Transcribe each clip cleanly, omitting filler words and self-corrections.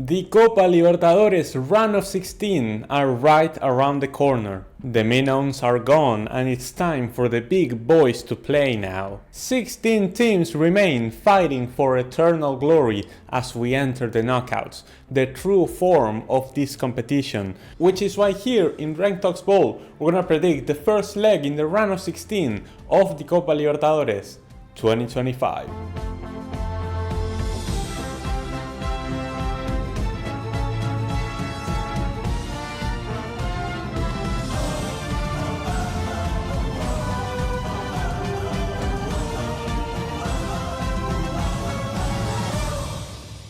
The Copa Libertadores round of 16 are right around the corner. The minnows are gone and it's time for the big boys to play now. 16 teams remain fighting for eternal glory as we enter the knockouts, the true form of this competition, which is why here in Rank Talks Bowl we're gonna predict the first leg in the round of 16 of the Copa Libertadores 2025.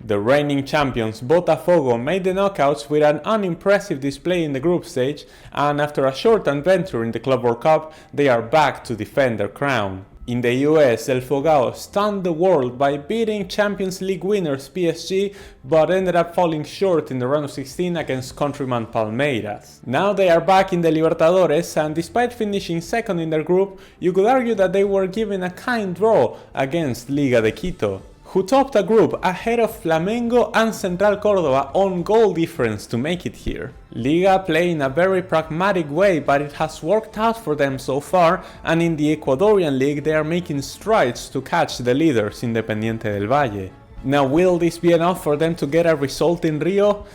The reigning champions Botafogo made the knockouts with an unimpressive display in the group stage, and after a short adventure in the Club World Cup, they are back to defend their crown. In the US, El Fogao stunned the world by beating Champions League winners PSG, but ended up falling short in the round of 16 against countryman Palmeiras. Now they are back in the Libertadores, and despite finishing second in their group, you could argue that they were given a kind draw against Liga de Quito, who topped a group ahead of Flamengo and Central Córdoba on goal difference to make it here. Liga play in a very pragmatic way, but it has worked out for them so far, and in the Ecuadorian league they are making strides to catch the leaders Independiente del Valle. Now, will this be enough for them to get a result in Rio?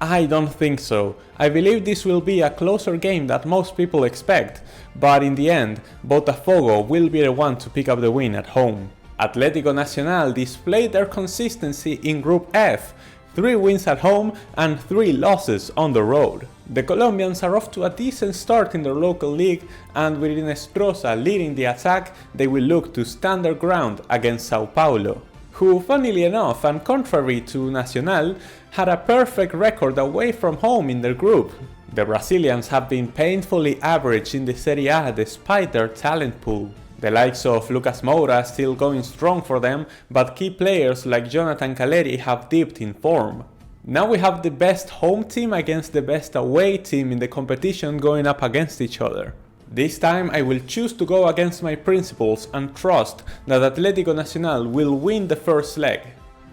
I don't think so. I believe this will be a closer game than most people expect, but in the end, Botafogo will be the one to pick up the win at home. Atlético Nacional displayed their consistency in Group F, 3 wins at home and 3 losses on the road. The Colombians are off to a decent start in their local league, and with Inestrosa leading the attack, they will look to stand their ground against Sao Paulo, who, funnily enough and contrary to Nacional, had a perfect record away from home in their group. The Brazilians have been painfully average in the Serie A despite their talent pool. The likes of Lucas Moura still going strong for them, but key players like Jonathan Caleri have dipped in form. Now we have the best home team against the best away team in the competition going up against each other. This time I will choose to go against my principles and trust that Atlético Nacional will win the first leg.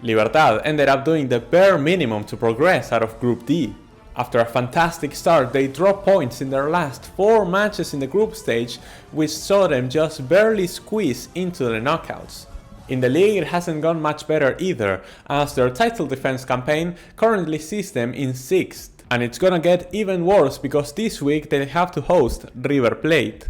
Libertad ended up doing the bare minimum to progress out of Group D. After a fantastic start, they dropped points in their last 4 matches in the group stage, which saw them just barely squeeze into the knockouts. In the league it hasn't gone much better either, as their title defense campaign currently sees them in 6th. And it's gonna get even worse because this week they have to host River Plate,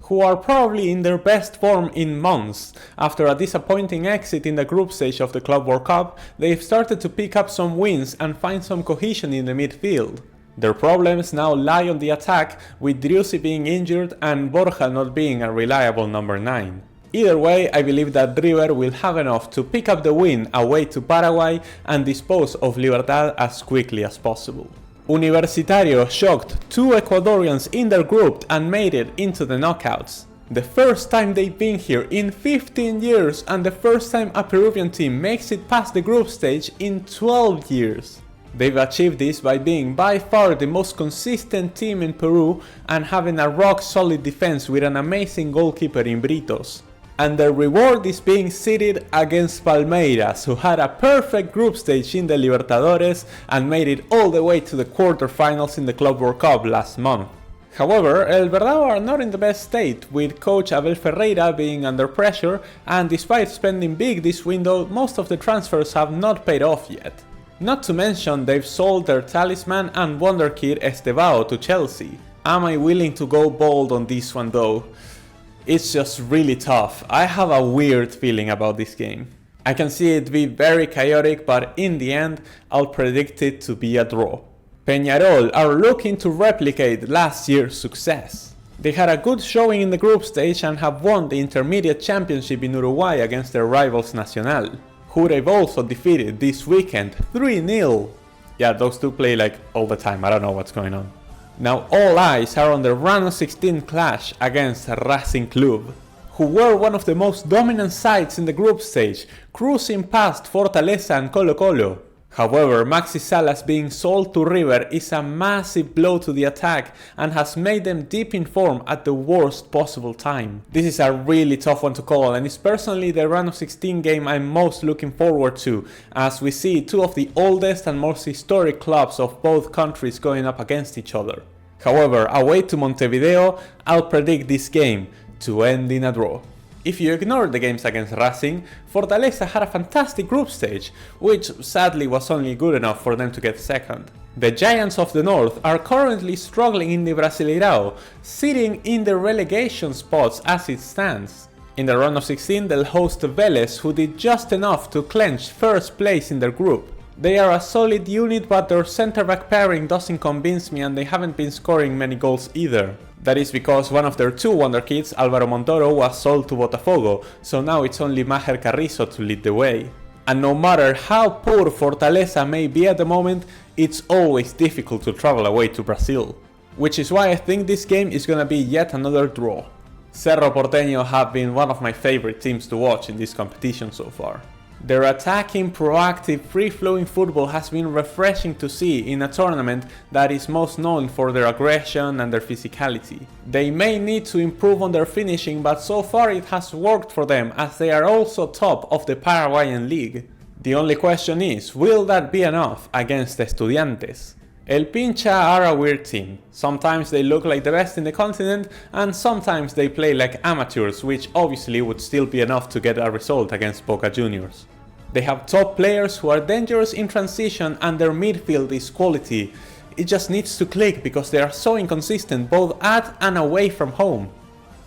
who are probably in their best form in months. After a disappointing exit in the group stage of the Club World Cup, they've started to pick up some wins and find some cohesion in the midfield. Their problems now lie on the attack, with Driussi being injured and Borja not being a reliable number 9. Either way, I believe that River will have enough to pick up the win away to Paraguay and dispose of Libertad as quickly as possible. Universitario shocked 2 Ecuadorians in their group and made it into the knockouts. The first time they've been here in 15 years, and the first time a Peruvian team makes it past the group stage in 12 years. They've achieved this by being by far the most consistent team in Peru and having a rock solid defense with an amazing goalkeeper in Britos. And their reward is being seated against Palmeiras, who had a perfect group stage in the Libertadores and made it all the way to the quarterfinals in the Club World Cup last month. However, El Verdao are not in the best state, with coach Abel Ferreira being under pressure, and despite spending big this window, most of the transfers have not paid off yet. Not to mention they've sold their talisman and wonderkid Estevao to Chelsea. Am I willing to go bold on this one though? It's just really tough. I have a weird feeling about this game. I can see it be very chaotic, but in the end, I'll predict it to be a draw. Peñarol are looking to replicate last year's success. They had a good showing in the group stage and have won the Intermediate Championship in Uruguay against their rivals Nacional, who they've also defeated this weekend 3-0. Yeah, those two play like all the time, I don't know what's going on. Now all eyes are on the round of 16 clash against Racing Club, who were one of the most dominant sides in the group stage, cruising past Fortaleza and Colo-Colo. However, Maxi Salas being sold to River is a massive blow to the attack and has made them deep in form at the worst possible time. This is a really tough one to call, and it's personally the round of 16 game I'm most looking forward to, as we see two of the oldest and most historic clubs of both countries going up against each other. However, away to Montevideo, I'll predict this game to end in a draw. If you ignore the games against Racing, Fortaleza had a fantastic group stage, which sadly was only good enough for them to get second. The Giants of the North are currently struggling in the Brasileirão, sitting in the relegation spots as it stands. In the round of 16 they'll host Vélez, who did just enough to clinch first place in their group. They are a solid unit, but their centre-back pairing doesn't convince me, and they haven't been scoring many goals either. That is because one of their two wonder kids, Álvaro Montoro, was sold to Botafogo, so now it's only Maher Carrizo to lead the way. And no matter how poor Fortaleza may be at the moment, it's always difficult to travel away to Brazil. Which is why I think this game is gonna be yet another draw. Cerro Porteño have been one of my favorite teams to watch in this competition so far. Their attacking, proactive, free-flowing football has been refreshing to see in a tournament that is most known for their aggression and their physicality. They may need to improve on their finishing, but so far it has worked for them, as they are also top of the Paraguayan league. The only question is, will that be enough against Estudiantes? El Pincha are a weird team. Sometimes they look like the best in the continent, and sometimes they play like amateurs, which obviously would still be enough to get a result against Boca Juniors. They have top players who are dangerous in transition, and their midfield is quality. It just needs to click because they are so inconsistent both at and away from home.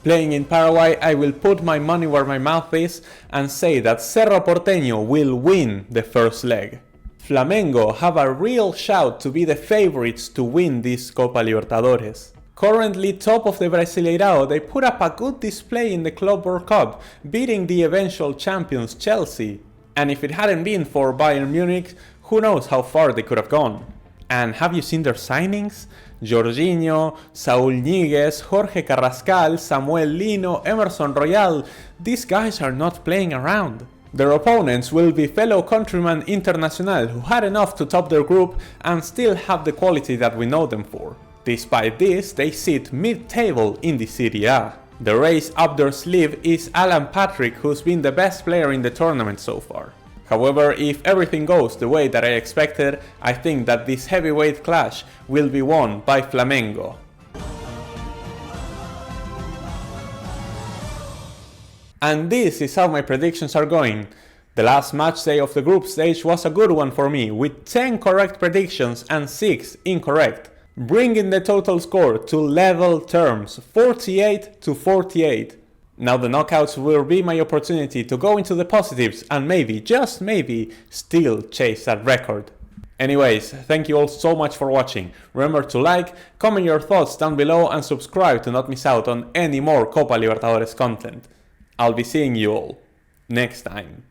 Playing in Paraguay, I will put my money where my mouth is and say that Cerro Porteño will win the first leg. Flamengo have a real shout to be the favorites to win this Copa Libertadores. Currently top of the Brasileirão, they put up a good display in the Club World Cup, beating the eventual champions Chelsea. And if it hadn't been for Bayern Munich, who knows how far they could have gone. And have you seen their signings? Jorginho, Saúl Ñíguez, Jorge Carrascal, Samuel Lino, Emerson Royal, these guys are not playing around. Their opponents will be fellow countryman Internacional, who had enough to top their group and still have the quality that we know them for. Despite this, they sit mid-table in the Serie A. The race up their sleeve is Alan Patrick, who's been the best player in the tournament so far. However, if everything goes the way that I expected, I think that this heavyweight clash will be won by Flamengo. And this is how my predictions are going. The last match day of the group stage was a good one for me, with 10 correct predictions and 6 incorrect, bringing the total score to level terms, 48-48. Now the knockouts will be my opportunity to go into the positives and maybe, just maybe, still chase that record. Anyways, thank you all so much for watching. Remember to like, comment your thoughts down below and subscribe to not miss out on any more Copa Libertadores content. I'll be seeing you all next time.